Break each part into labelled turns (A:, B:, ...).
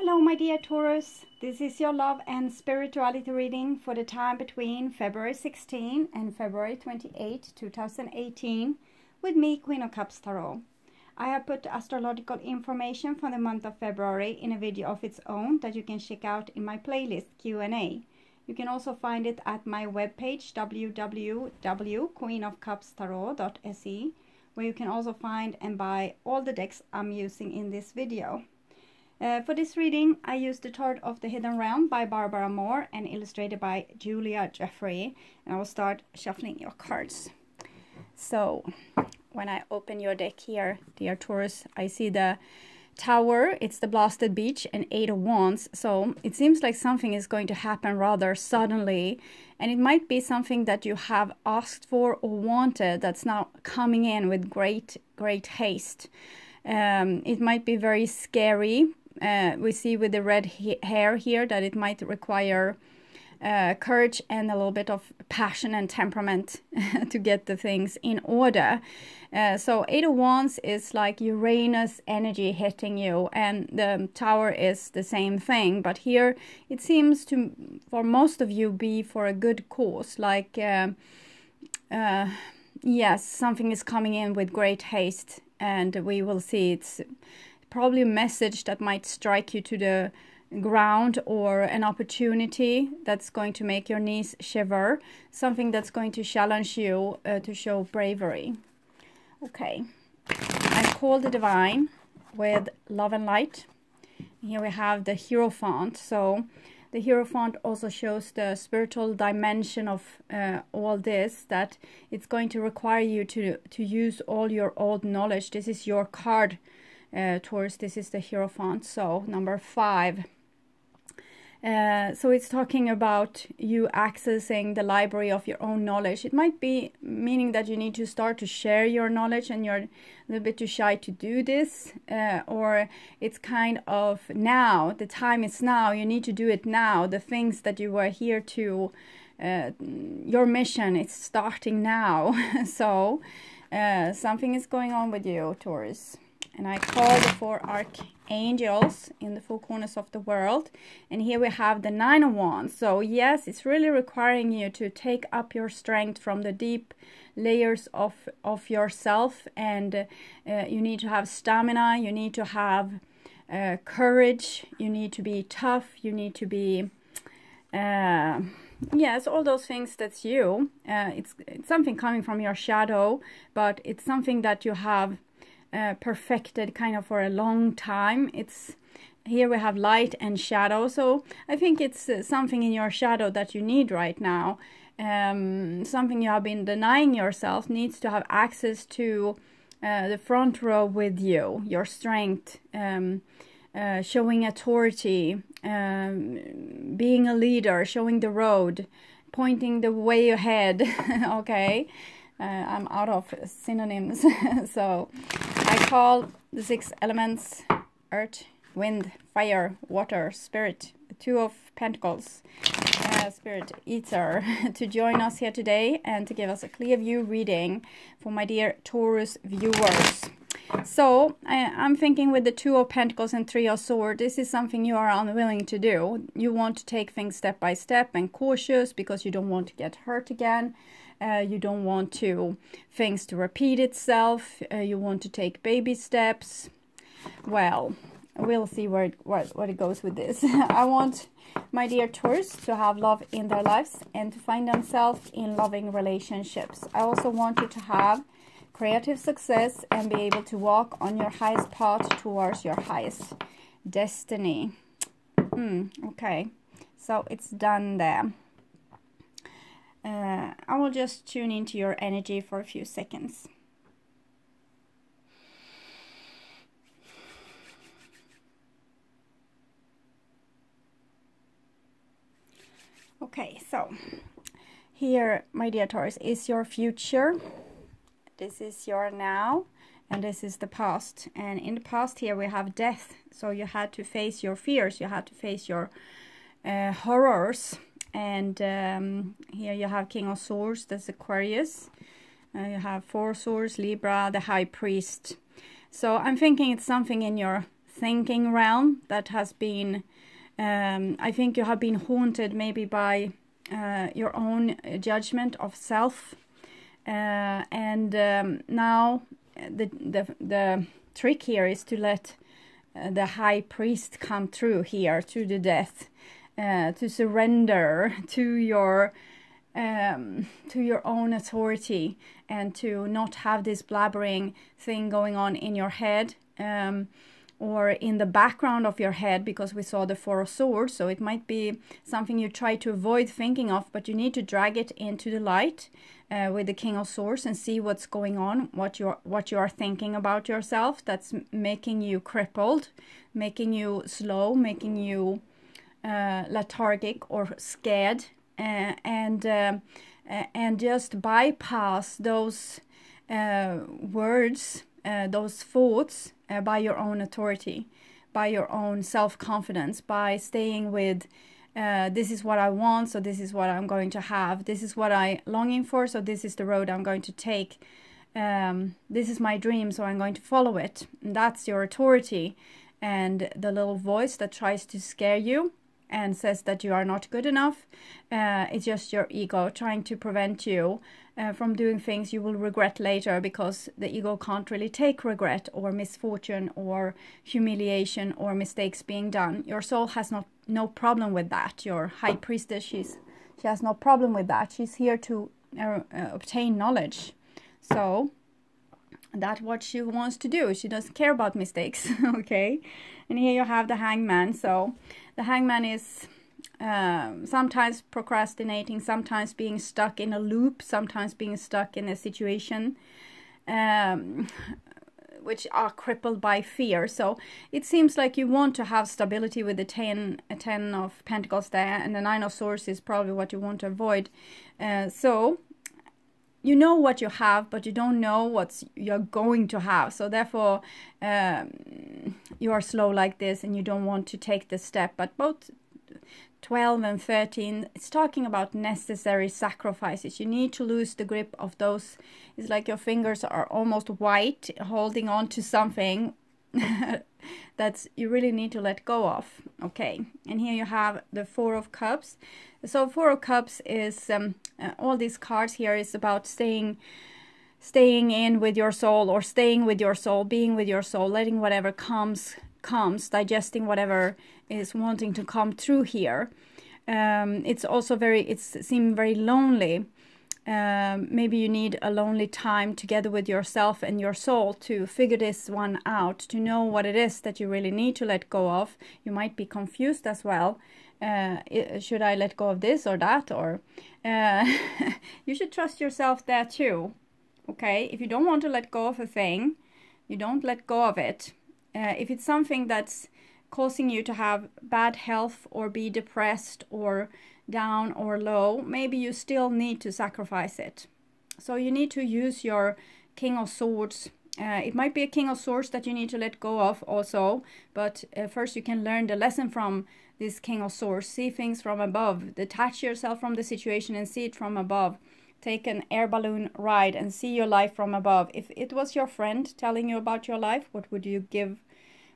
A: Hello my dear Taurus, this is your love and spirituality reading for the time between February 16 and February 28, 2018 with me, Queen of Cups Tarot. I have put astrological information for the month of February in a video of its own that you can check out in my playlist Q&A. You can also find it at my webpage www.queenofcupstarot.se, where you can also find and buy all the decks I'm using in this video. For this reading, I used the Tarot of the Hidden Realm by Barbara Moore and illustrated by Julia Jeffrey. And I will start shuffling your cards. So, when I open your deck here, dear Taurus, I see the Tower, it's the Blasted Beach, and 8 of Wands. So, it seems like something is going to happen rather suddenly. And it might be something that you have asked for or wanted that's now coming in with great haste. It might be very scary. We see with the red hair here that it might require courage and a little bit of passion and temperament to get the things in order. So 8 of Wands is like Uranus energy hitting you, and the Tower is the same thing. But here it seems to, for most of you, be for a good cause. Like, yes, something is coming in with great haste, and we will see it's probably a message that might strike you to the ground, or an opportunity that's going to make your knees shiver, something that's going to challenge you to show bravery. Okay, I call the Divine with Love and Light. Here we have the Hierophant. So the Hierophant also shows the spiritual dimension of all this, that it's going to require you to use all your old knowledge. This is your card, Taurus. This is the Hierophant. So number 5. So it's talking about you accessing the library of your own knowledge. It might be meaning that you need to start to share your knowledge and you're a little bit too shy to do this. Or it's kind of now, the time is now, you need to do it now. The things that you were here to, your mission, it's starting now. So something is going on with you, Taurus. And I call the 4 archangels in the 4 corners of the world. And here we have the 9 of Wands. So yes, it's really requiring you to take up your strength from the deep layers of yourself. And you need to have stamina. You need to have courage. You need to be tough. You need to be... yes, all those things, that's you. It's something coming from your shadow, but it's something that you have perfected kind of for a long time. It's here we have light and shadow, so I think it's something in your shadow that you need right now. Something you have been denying yourself needs to have access to the front row with you, your strength, showing authority, being a leader, showing the road, pointing the way ahead. Okay, I'm out of synonyms. So I call the 6 elements: earth, wind, fire, water, spirit, the 2 of Pentacles, spirit, ether, to join us here today and to give us a clear view reading for my dear Taurus viewers. So I'm thinking with the 2 of Pentacles and 3 of Swords, this is something you are unwilling to do. You want to take things step by step and cautious because you don't want to get hurt again. You don't want things to repeat itself. You want to take baby steps. Well, we'll see where it goes with this. I want my dear Taurus to have love in their lives and to find themselves in loving relationships. I also want you to have creative success and be able to walk on your highest path towards your highest destiny. Okay, so it's done there. I will just tune into your energy for a few seconds. Okay, so here, my dear Taurus, is your future. This is your now, and this is the past. And in the past here we have death. So you had to face your fears. You had to face your horrors. And here you have King of Swords, that's Aquarius. You have 4 Swords, Libra, the High Priest. So I'm thinking it's something in your thinking realm that has been, I think you have been haunted maybe by your own judgment of self. And now the trick here is to let the high priest come through here to the death, to surrender to your own authority, and to not have this blabbering thing going on in your head, or in the background of your head, because we saw the Four of Swords. So it might be something you try to avoid thinking of, but you need to drag it into the light with the King of Swords and see what's going on, what you are thinking about yourself that's making you crippled, making you slow, making you lethargic or scared, and just bypass those words, those thoughts, by your own authority, by your own self-confidence, by staying with this is what I want, so this is what I'm going to have, this is what I'm longing for, so this is the road I'm going to take, this is my dream, so I'm going to follow it. And that's your authority. And the little voice that tries to scare you and says that you are not good enough, it's just your ego trying to prevent you from doing things you will regret later, because the ego can't really take regret or misfortune or humiliation or mistakes being done. Your soul has no problem with that. Your high priestess, she has no problem with that. She's here to obtain knowledge. So that's what she wants to do. She doesn't care about mistakes. Okay. And here you have the Hangman. So the Hangman is sometimes procrastinating, sometimes being stuck in a loop, sometimes being stuck in a situation which are crippled by fear. So it seems like you want to have stability with the 10 of Pentacles there, and the 9 of Swords is probably what you want to avoid. So you know what you have, but you don't know what you're going to have. So therefore, you are slow like this, and you don't want to take the step. But both 12 and 13, it's talking about necessary sacrifices. You need to lose the grip of those. It's like your fingers are almost white, holding on to something that you really need to let go of. Okay, and here you have the Four of Cups. So Four of Cups is, all these cards here is about staying in with your soul, or staying with your soul, being with your soul, letting whatever comes, digesting whatever is wanting to come through here. It's also seems very lonely. Maybe you need a lonely time together with yourself and your soul to figure this one out, to know what it is that you really need to let go of. You might be confused as well. Should I let go of this or that? Or you should trust yourself there too. Okay, if you don't want to let go of a thing, you don't let go of it. If it's something that's causing you to have bad health or be depressed or down or low, maybe you still need to sacrifice it. So you need to use your King of Swords. It might be a King of Swords that you need to let go of also, but first you can learn the lesson from this King of Swords. See things from above. Detach yourself from the situation and see it from above. Take an air balloon ride and see your life from above. If it was your friend telling you about your life, what would you give?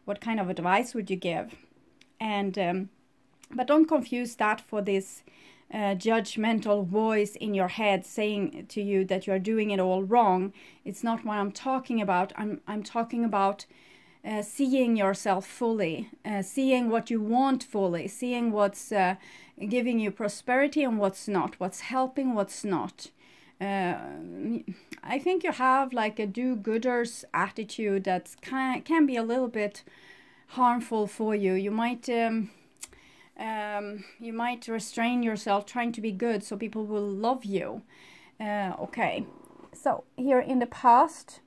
A: What kind of advice would you give? And but don't confuse that for this judgmental voice in your head saying to you that you are doing it all wrong. It's not what I'm talking about. I'm talking about seeing yourself fully, seeing what you want fully, seeing what's giving you prosperity and what's not, what's helping, what's not. I think you have like a do-gooders attitude that can be a little bit harmful for you. You might restrain yourself trying to be good so people will love you. Okay, so here in the past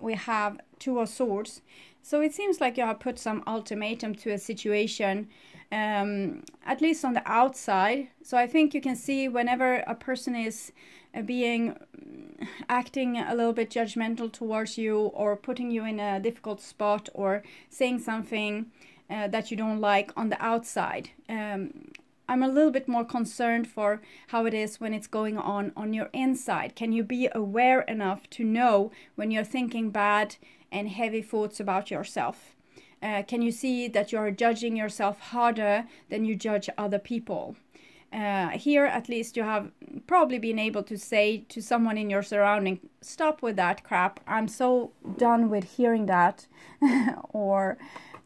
A: we have Two of Swords. So it seems like you have put some ultimatum to a situation, at least on the outside. So I think you can see whenever a person is acting a little bit judgmental towards you, or putting you in a difficult spot, or saying something that you don't like on the outside. I'm a little bit more concerned for how it is when it's going on your inside. Can you be aware enough to know when you're thinking bad and heavy thoughts about yourself? Can you see that you're judging yourself harder than you judge other people? Here, at least, you have probably been able to say to someone in your surrounding, stop with that crap. I'm so done with hearing that. Or,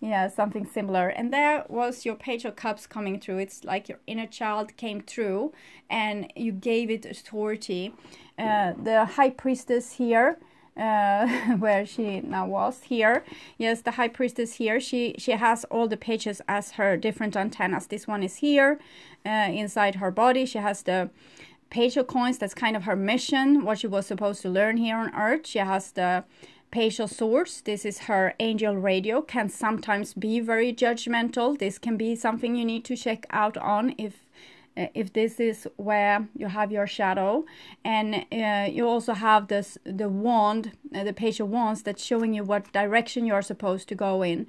A: yeah, something similar. And there was your Page of Cups coming through. It's like your inner child came through and you gave it authority. The High Priestess here, where she now was here. Yes, the High Priestess here. She has all the pages as her different antennas. This one is here inside her body. She has the Page of Coins. That's kind of her mission, what she was supposed to learn here on Earth. She has the Page of Swords. This is her angel radio. Can sometimes be very judgmental. This can be something you need to check out on if this is where you have your shadow. And you also have the wand, the Page of Wands, that's showing you what direction you're supposed to go in.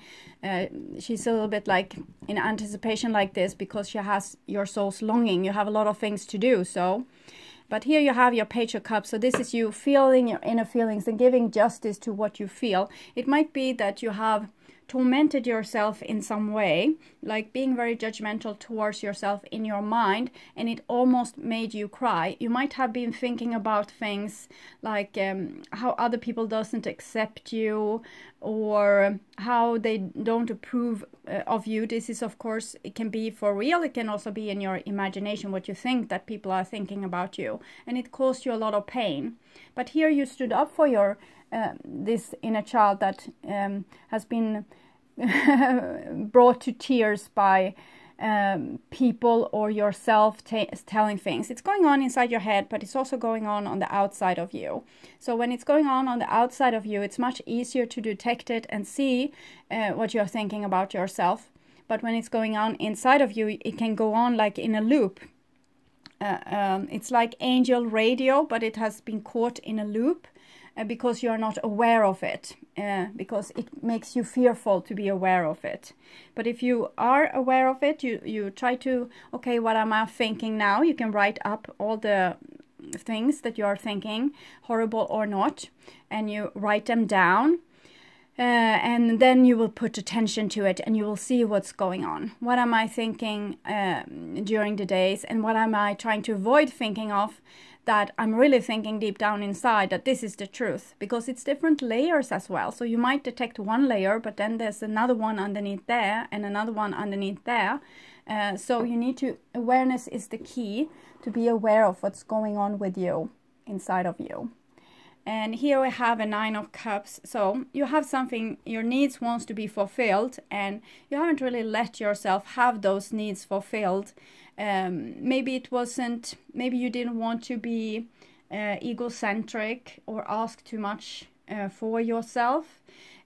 A: She's a little bit like in anticipation like this because she has your soul's longing. You have a lot of things to do. But here you have your Page of Cups. So this is you feeling your inner feelings and giving justice to what you feel. It might be that you have tormented yourself in some way, like being very judgmental towards yourself in your mind, and it almost made you cry. You might have been thinking about things like how other people doesn't accept you, or how they don't approve of you. This is, of course, it can be for real. It can also be in your imagination, what you think that people are thinking about you, and it caused you a lot of pain. But here you stood up for your this inner child that has been brought to tears by people or yourself telling things. It's going on inside your head, but it's also going on the outside of you. So when it's going on the outside of you, it's much easier to detect it and see what you're thinking about yourself. But when it's going on inside of you, it can go on like in a loop. It's like angel radio, but it has been caught in a loop. Because you're not aware of it, because it makes you fearful to be aware of it. But if you are aware of it, you try to, okay, what am I thinking now? You can write up all the things that you are thinking, horrible or not, and you write them down. And then you will put attention to it and you will see what's going on. What am I thinking during the days, and what am I trying to avoid thinking of that I'm really thinking deep down inside that this is the truth, because it's different layers as well. So you might detect one layer, but then there's another one underneath there and another one underneath there. So you need to, awareness is the key to be aware of what's going on with you, inside of you. And here we have a 9 of Cups. So you have something, your needs wants to be fulfilled, and you haven't really let yourself have those needs fulfilled. Maybe it wasn't, maybe you didn't want to be egocentric or ask too much for yourself.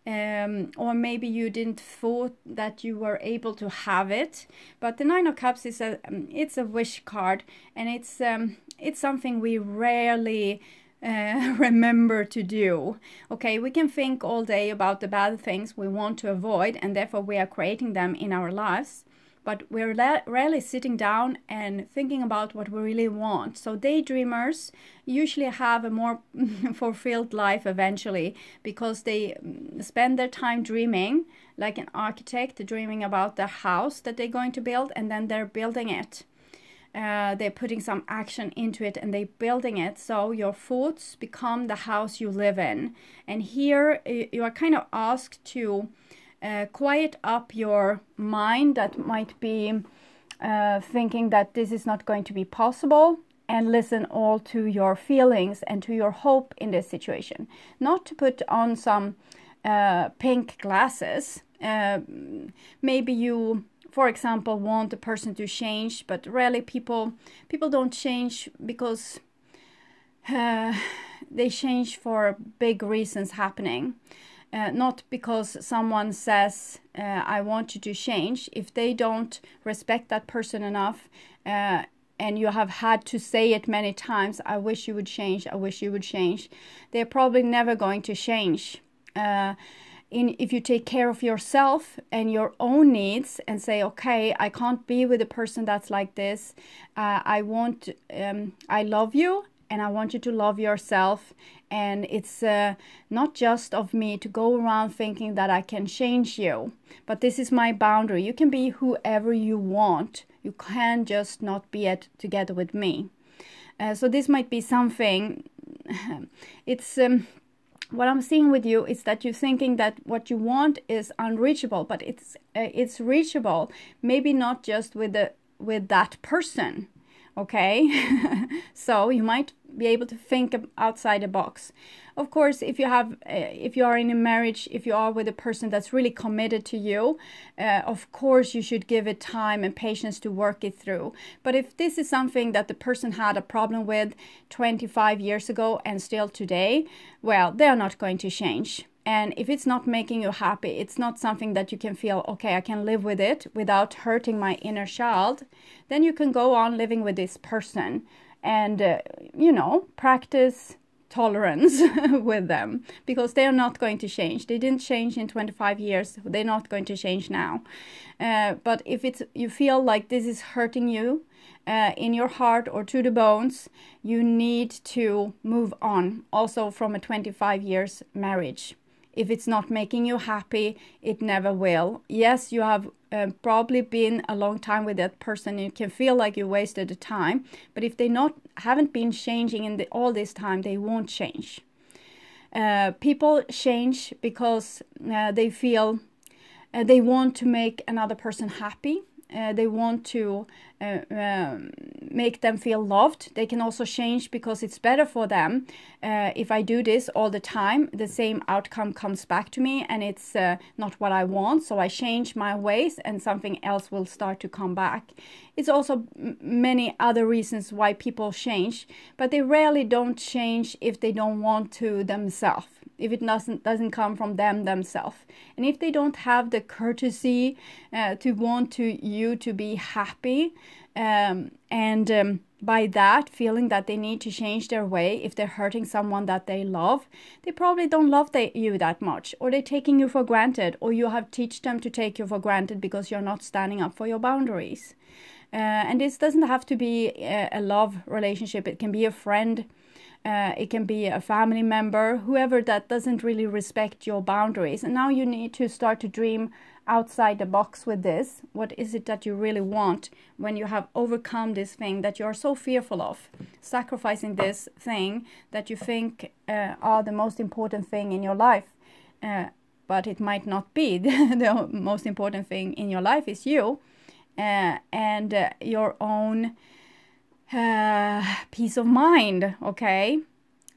A: Or maybe you didn't thought that you were able to have it. But the 9 of Cups is it's a wish card, and it's something we rarely remember to do. Okay, we can think all day about the bad things we want to avoid, and therefore we are creating them in our lives, but we're rarely sitting down and thinking about what we really want. So daydreamers usually have a more fulfilled life eventually, because they spend their time dreaming, like an architect dreaming about the house that they're going to build, and then they're building it. They're putting some action into it and they're building it. So your thoughts become the house you live in. And here you are kind of asked to quiet up your mind that might be thinking that this is not going to be possible, and listen all to your feelings and to your hope in this situation. Not to put on some pink glasses. Maybe you, for example, want a person to change, but rarely people don't change because they change for big reasons happening. Not because someone says, I want you to change. If they don't respect that person enough, and you have had to say it many times, I wish you would change, I wish you would change, they're probably never going to change. If you take care of yourself and your own needs and say, okay, I can't be with a person that's like this. I love you, and I want you to love yourself. And it's not just of me to go around thinking that I can change you, but this is my boundary. You can be whoever you want. You can just not be together with me. So this might be something. It's what I'm seeing with you is that you're thinking that what you want is unreachable, but it's reachable. Maybe not just with that person. Okay, so you might be able to think outside the box. Of course, if you are in a marriage, if you are with a person that's really committed to you, of course you should give it time and patience to work it through. But if this is something that the person had a problem with 25 years ago and still today, well, they're not going to change. And if it's not making you happy, it's not something that you can feel, okay, I can live with it without hurting my inner child, then you can go on living with this person and, practice tolerance with them, because they're not going to change. They didn't change in 25 years. They're not going to change now. But if you feel like this is hurting you in your heart or to the bones, you need to move on also from a 25 years marriage. If it's not making you happy, it never will. Yes, you have probably been a long time with that person. You can feel like you wasted the time. But if they haven't been changing in all this time, they won't change. People change because they feel they want to make another person happy. They want to make them feel loved. They can also change because it's better for them. If I do this all the time, the same outcome comes back to me, and it's not what I want. So I change my ways and something else will start to come back. It's also many other reasons why people change, but they rarely don't change if they don't want to themselves. If it doesn't come from themselves. And if they don't have the courtesy to want you to be happy, and by that feeling that they need to change their way, if they're hurting someone that they love, they probably don't love you that much, or they're taking you for granted, or you have teach them to take you for granted because you're not standing up for your boundaries. And this doesn't have to be a love relationship. It can be a friend. It can be a family member, whoever that doesn't really respect your boundaries. And now you need to start to dream outside the box with this. What is it that you really want when you have overcome this thing that you're so fearful of? Sacrificing this thing that you think are the most important thing in your life. But it might not be. The most important thing in your life is you and your own peace of mind. Okay,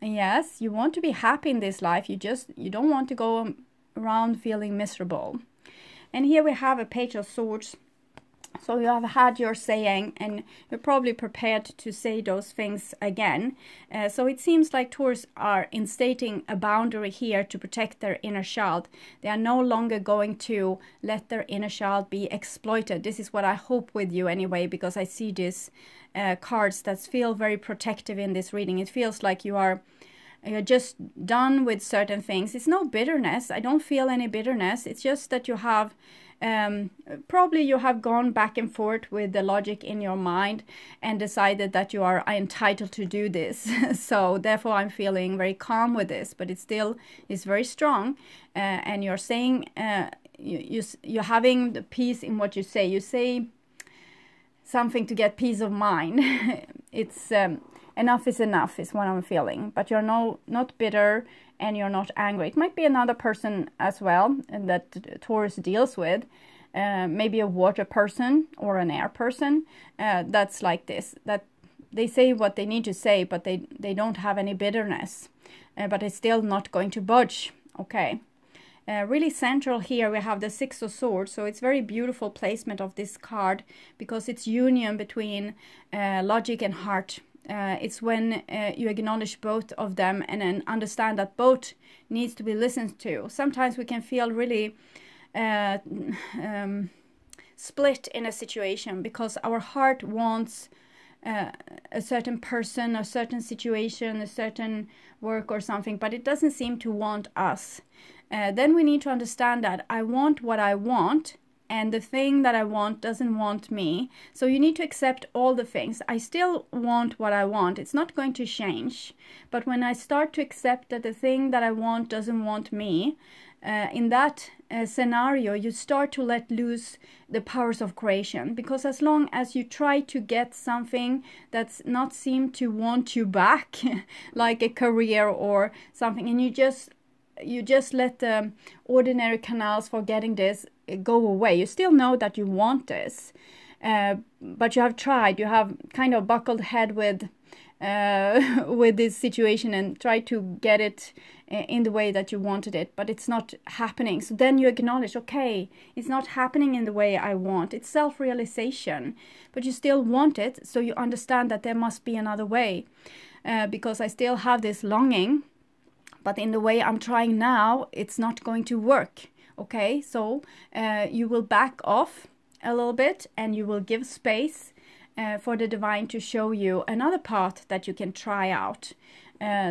A: yes, you want to be happy in this life. You don't want to go around feeling miserable. And here we have a Page of Swords. So you have had your saying, and you're probably prepared to say those things again. So it seems like Taurus are instating a boundary here to protect their inner child. They are no longer going to let their inner child be exploited. This is what I hope with you anyway, because I see these cards that feel very protective in this reading. It feels like you're just done with certain things. It's no bitterness. I don't feel any bitterness. It's just that you have probably you have gone back and forth with the logic in your mind and decided that you are you're to do this. So therefore I'm feeling very calm with this, but it still is very strong. And you're saying you're having the peace in what you say. You say something to get peace of mind. It's enough is enough is what I'm feeling. But you're not bitter and you're not angry. It might be another person as well that Taurus deals with. Maybe a water person or an air person that's like this. That they say what they need to say, but they don't have any bitterness. But it's still not going to budge. Okay. Really central here we have the Six of Swords, so it's very beautiful placement of this card because it's union between logic and heart. It's when you acknowledge both of them and then understand that both needs to be listened to. Sometimes we can feel really split in a situation because our heart wants a certain person, a certain situation, a certain work or something, but it doesn't seem to want us. Then we need to understand that I want what I want, and the thing that I want doesn't want me. So you need to accept all the things. I still want what I want. It's not going to change. But when I start to accept that the thing that I want doesn't want me, in that scenario, you start to let loose the powers of creation. Because as long as you try to get something that's not seem to want you back, like a career or something, and you just let the ordinary canals for getting this go away. You still know that you want this, but you have tried. You have kind of buckled head with this situation and tried to get it in the way that you wanted it, but it's not happening. So then you acknowledge, okay, it's not happening in the way I want. It's self-realization, but you still want it. So you understand that there must be another way, because I still have this longing, but in the way I'm trying now, it's not going to work. Okay, so you will back off a little bit and you will give space for the divine to show you another path that you can try out.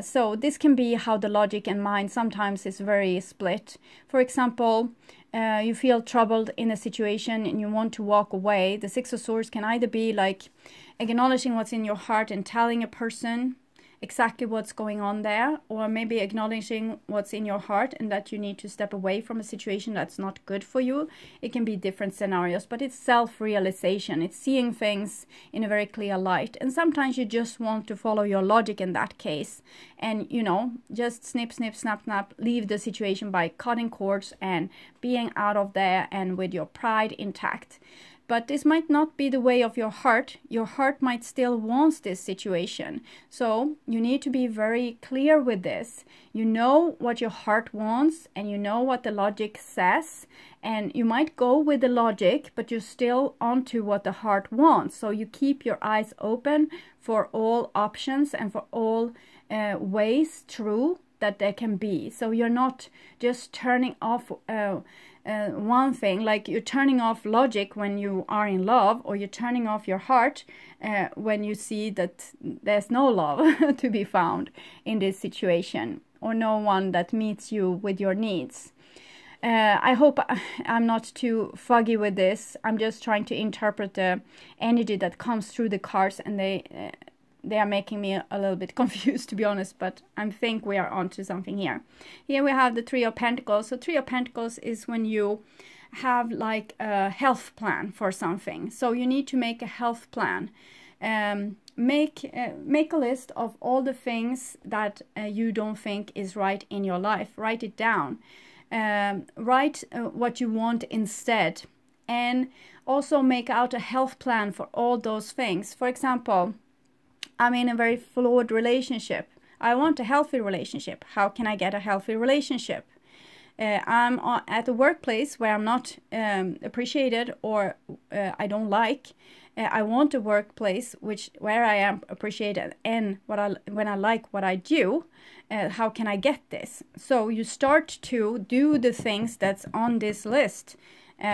A: So this can be how the logic and mind sometimes is very split. For example, you feel troubled in a situation and you want to walk away. The Six of Swords can either be like acknowledging what's in your heart and telling a person exactly what's going on there, or maybe acknowledging what's in your heart and that you need to step away from a situation that's not good for you. It can be different scenarios, but it's self-realization. It's seeing things in a very clear light. And sometimes you just want to follow your logic in that case and, you know, just snip, snip, snap, snap, leave the situation by cutting cords and being out of there and with your pride intact. But this might not be the way of your heart. Your heart might still want this situation. So you need to be very clear with this. You know what your heart wants and you know what the logic says. And you might go with the logic, but you're still onto what the heart wants. So you keep your eyes open for all options and for all ways true that there can be. So you're not just turning off one thing, like you're turning off logic when you are in love, or you're turning off your heart when you see that there's no love to be found in this situation, or no one that meets you with your needs. I hope I'm not too foggy with this. I'm just trying to interpret the energy that comes through the cards, and they are making me a little bit confused, to be honest, but I think we are onto something here. Here we have the Three of Pentacles. So Three of Pentacles is when you have like a health plan for something. So you need to make a health plan. Make a list of all the things that you don't think is right in your life. Write it down. Write what you want instead. And also make out a health plan for all those things. For example, I'm in a very flawed relationship. I want a healthy relationship. How can I get a healthy relationship? I'm at a workplace where I'm not appreciated, or I don't like. I want a workplace where I am appreciated and when I like what I do. How can I get this? So you start to do the things that's on this list.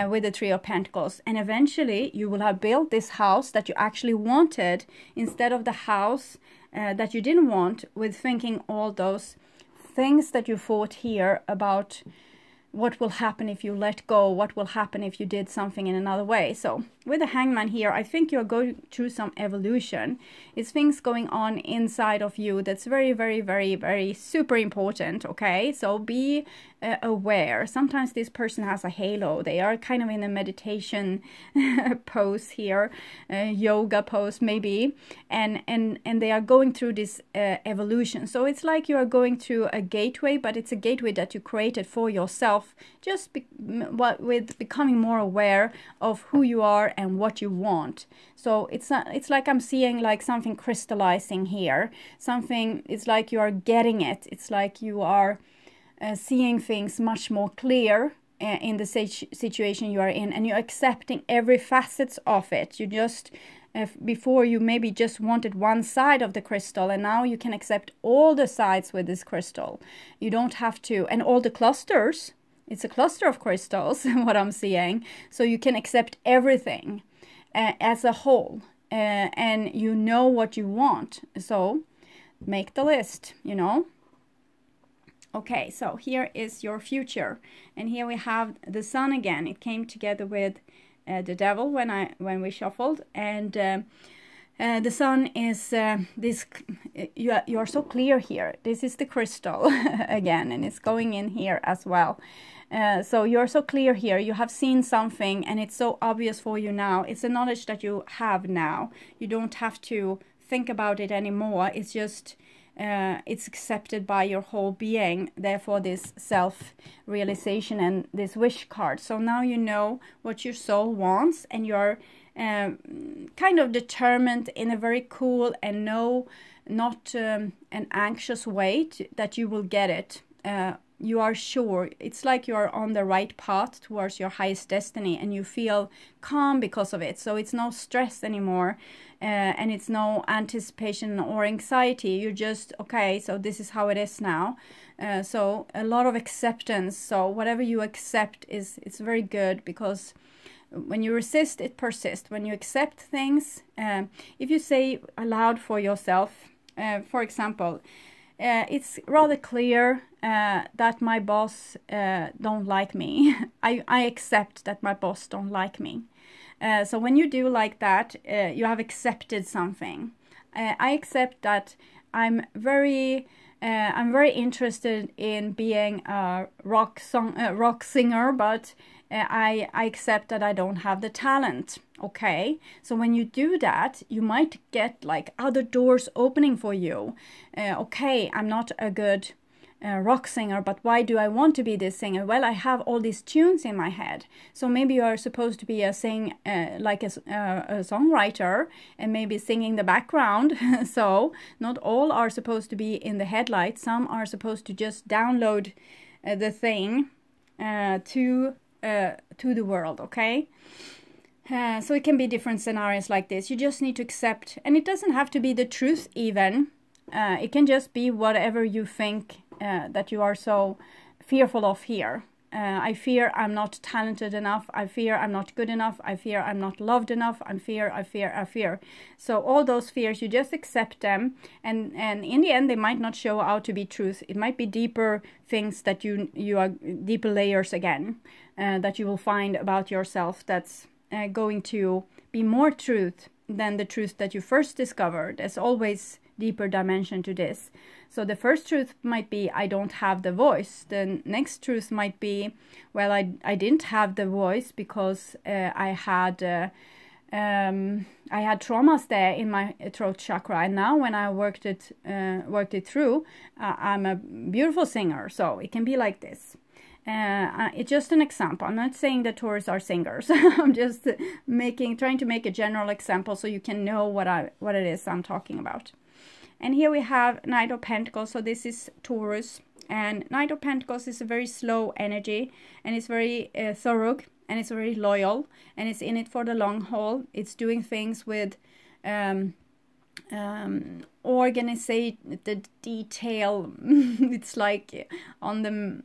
A: With the Three of Pentacles, and eventually you will have built this house that you actually wanted instead of the house that you didn't want, with thinking all those things that you thought here about what will happen if you let go, what will happen if you did something in another way. So with the Hangman here, I think you're going through some evolution. It's things going on inside of you that's very, very, very, very super important, okay? So be aware. Sometimes this person has a halo. They are kind of in a meditation pose here, yoga pose maybe, and they are going through this evolution. So it's like you are going through a gateway, but it's a gateway that you created for yourself, just with becoming more aware of who you are and what you want. So it's like I'm seeing like something crystallizing here. It's like you are getting it. It's like you are seeing things much more clear in the situation you are in, and you're accepting every facet of it. You just before you maybe just wanted one side of the crystal, and now you can accept all the sides with this crystal. You don't have to, and all the clusters. It's a cluster of crystals, what I'm seeing. So you can accept everything as a whole, and you know what you want. So make the list, you know. Okay, so here is your future, and here we have the sun again. It came together with the devil when we shuffled, and the sun is this. You are so clear here. This is the crystal again, and it's going in here as well. So you're so clear here. You have seen something, and it's so obvious for you now. It's a knowledge that you have now. You don't have to think about it anymore. It's just it's accepted by your whole being. Therefore, this self-realization and this wish card. So now you know what your soul wants, and you're kind of determined in a very cool and not an anxious way that you will get it. You are sure. It's like you are on the right path towards your highest destiny, and you feel calm because of it. So it's no stress anymore, and it's no anticipation or anxiety. You're just, okay, so this is how it is now. So a lot of acceptance. So whatever you accept it's very good, because when you resist, it persists. When you accept things, if you say aloud for yourself, for example, it's rather clear that my boss don't like me. I accept that my boss don't like me. So when you do like that, you have accepted something. I accept that I'm very interested in being a rock singer, but I accept that I don't have the talent. Okay, so when you do that, you might get like other doors opening for you. Okay, I'm not a good rock singer, but why do I want to be this singer? Well, I have all these tunes in my head. So maybe you are supposed to be a songwriter, and maybe singing the background. So not all are supposed to be in the headlights. Some are supposed to just download the thing to the world. Okay. So it can be different scenarios like this. You just need to accept, and it doesn't have to be the truth even. It can just be whatever you think that you are so fearful of here. I fear I'm not talented enough. I fear I'm not good enough. I fear I'm not loved enough. I fear. So all those fears, you just accept them, and in the end, they might not show out to be truth. It might be deeper things that you are deeper layers again that you will find about yourself. That's going to be more truth than the truth that you first discovered. There's always deeper dimension to this. So the first truth might be, I don't have the voice. The next truth might be, well, I didn't have the voice because I had traumas there in my throat chakra, and now when I worked it through, I'm a beautiful singer. So it can be like this. It's just an example. I'm not saying that Taurus are singers. I'm just trying to make a general example so you can know what it is I'm talking about. And here we have Knight of Pentacles. So this is Taurus, and Knight of Pentacles is a very slow energy, and it's very thorough, and it's very loyal, and it's in it for the long haul. It's doing things with organized detail. It's like on the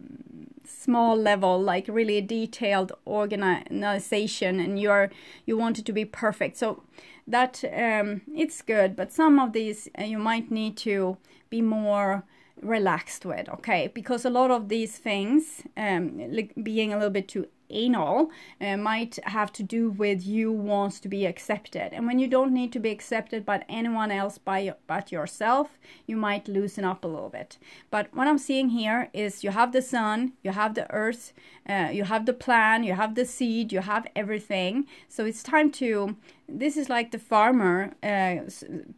A: small level, like really detailed organization, and you want it to be perfect. So that it's good, but some of these you might need to be more relaxed with, okay? Because a lot of these things, like being a little bit too anal, might have to do with you wants to be accepted. And when you don't need to be accepted by anyone else but yourself, you might loosen up a little bit. But what I'm seeing here is you have the sun, you have the earth, you have the plan, you have the seed, you have everything. So it's time to, this is like the farmer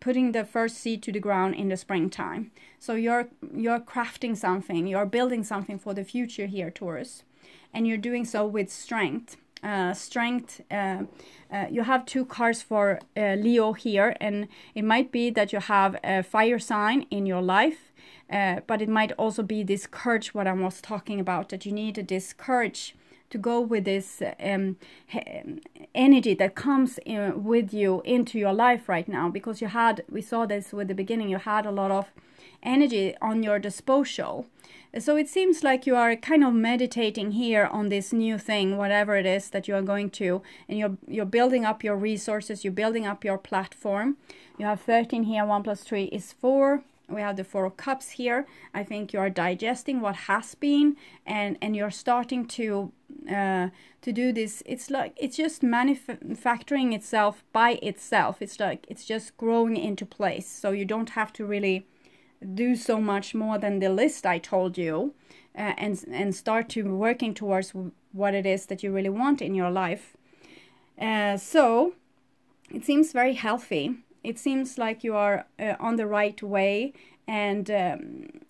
A: putting the first seed to the ground in the springtime. So you're crafting something, you're building something for the future here, Taurus. And you're doing so with strength. You have two cards for Leo here, and it might be that you have a fire sign in your life, but it might also be this courage, what I was talking about, that you need this courage to go with this energy that comes with you into your life right now, because we saw this with the beginning, you had a lot of energy on your disposal. So it seems like you are kind of meditating here on this new thing, whatever it is that you are going to, and you're building up your resources, you're building up your platform. You have 13 here, 1 + 3 is 4, We have the Four of Cups here. I think you are digesting what has been, and you're starting to do this. It's like it's just manufacturing itself by itself. It's like it's just growing into place. So you don't have to really do so much more than the list I told you, and start to working towards what it is that you really want in your life. So it seems very healthy. It seems like you are on the right way, and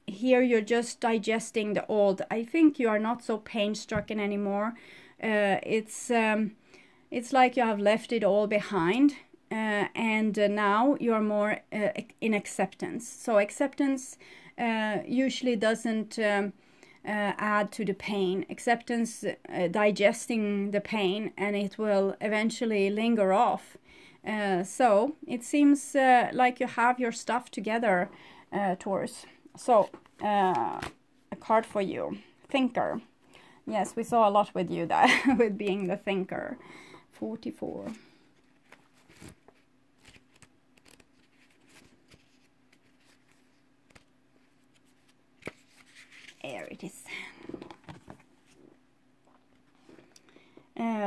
A: here you're just digesting the old. I think you are not so pain-stricken anymore. It's like you have left it all behind, and now you are more in acceptance. So acceptance usually doesn't add to the pain. Acceptance, digesting the pain, and it will eventually linger off. So it seems like you have your stuff together, Taurus. So a card for you, Thinker. Yes, we saw a lot with you that with being the thinker. 44. There it is.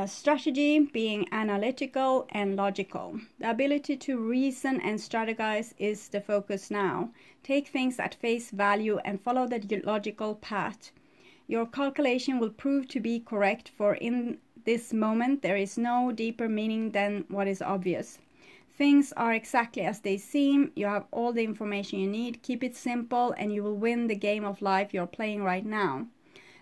A: Strategy, being analytical and logical. The ability to reason and strategize is the focus now. Take things at face value and follow the logical path. Your calculation will prove to be correct, for in this moment there is no deeper meaning than what is obvious. Things are exactly as they seem. You have all the information you need. Keep it simple and you will win the game of life you're playing right now.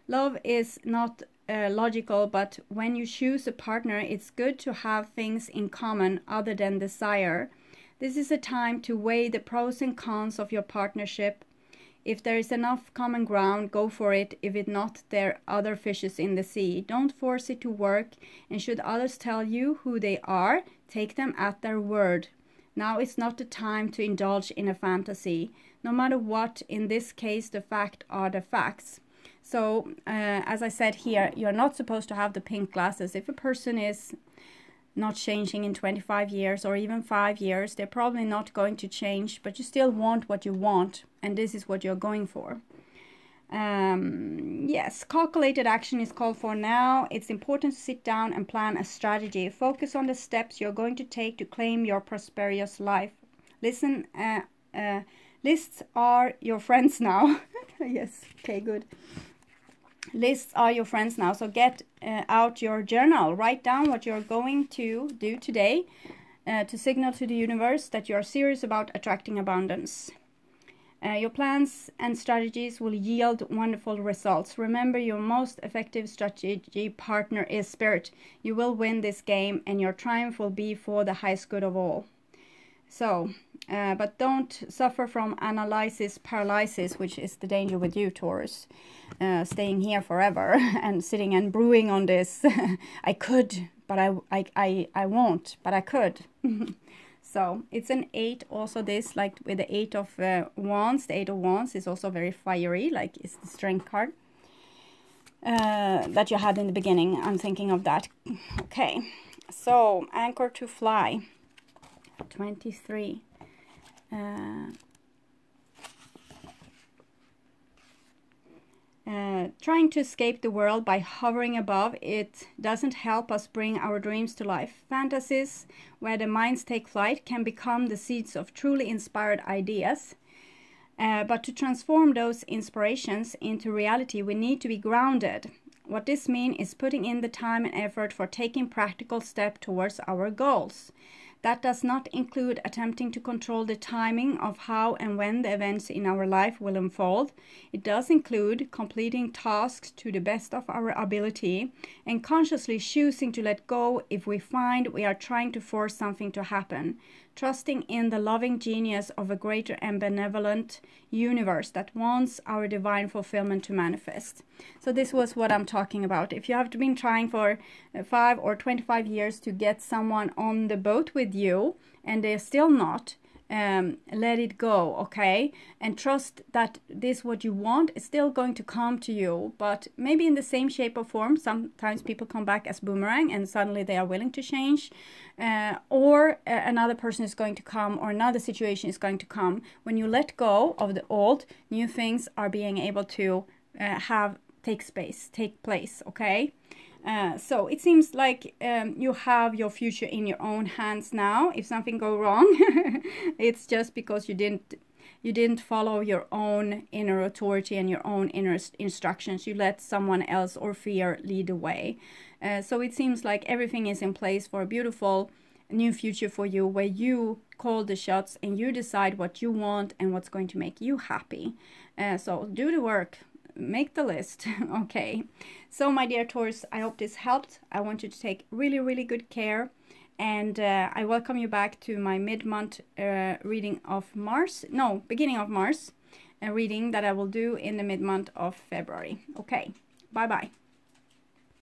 A: Love is not logical, but when you choose a partner, it's good to have things in common other than desire. This is a time to weigh the pros and cons of your partnership. If there is enough common ground, go for it. If it not, there are other fishes in the sea. Don't force it to work, and should others tell you who they are, take them at their word. Now is not the time to indulge in a fantasy. No matter what, in this case, the facts are the facts. So, as I said here, you're not supposed to have the pink glasses. If a person is not changing in 25 years or even 5 years, they're probably not going to change, but you still want what you want, and this is what you're going for. Yes, calculated action is called for now. It's important to sit down and plan a strategy. Focus on the steps you're going to take to claim your prosperous life. Listen, lists are your friends now. Yes, okay, good. Lists are your friends now, so get out your journal. Write down what you're going to do today to signal to the universe that you're serious about attracting abundance. Your plans and strategies will yield wonderful results. Remember, your most effective strategy partner is spirit. You will win this game, and your triumph will be for the highest good of all. So, but don't suffer from analysis paralysis, which is the danger with you, Taurus. Staying here forever and sitting and brewing on this. I could, but I won't, but I could. So it's an 8 also, this, like with the 8 of wands. The 8 of wands is also very fiery, like it's the strength card that you had in the beginning. I'm thinking of that. Okay, so anchor to fly. 23. Trying to escape the world by hovering above it doesn't help us bring our dreams to life. Fantasies where the minds take flight can become the seeds of truly inspired ideas. But to transform those inspirations into reality, we need to be grounded. What this means is putting in the time and effort for taking practical steps towards our goals. That does not include attempting to control the timing of how and when the events in our life will unfold. It does include completing tasks to the best of our ability and consciously choosing to let go if we find we are trying to force something to happen. Trusting in the loving genius of a greater and benevolent universe that wants our divine fulfillment to manifest. So this was what I'm talking about. If you have been trying for 5 or 25 years to get someone on the boat with you and they're still not, let it go, okay? And trust that this what you want is still going to come to you, but maybe in the same shape or form. Sometimes people come back as boomerang and suddenly they are willing to change, or another person is going to come, or another situation is going to come. When you let go of the old, new things are being able to take place, okay? So it seems like you have your future in your own hands now. If something go wrong, it's just because you didn't follow your own inner authority and your own inner instructions. You let someone else or fear lead the way. So it seems like everything is in place for a beautiful new future for you, where you call the shots and you decide what you want and what's going to make you happy. So do the work. Make the list. Okay, so my dear Taurus, I hope this helped. I want you to take really, really good care, and I welcome you back to my mid-month reading of Mars, no, beginning of Mars reading that I will do in the mid-month of February. Okay, bye bye.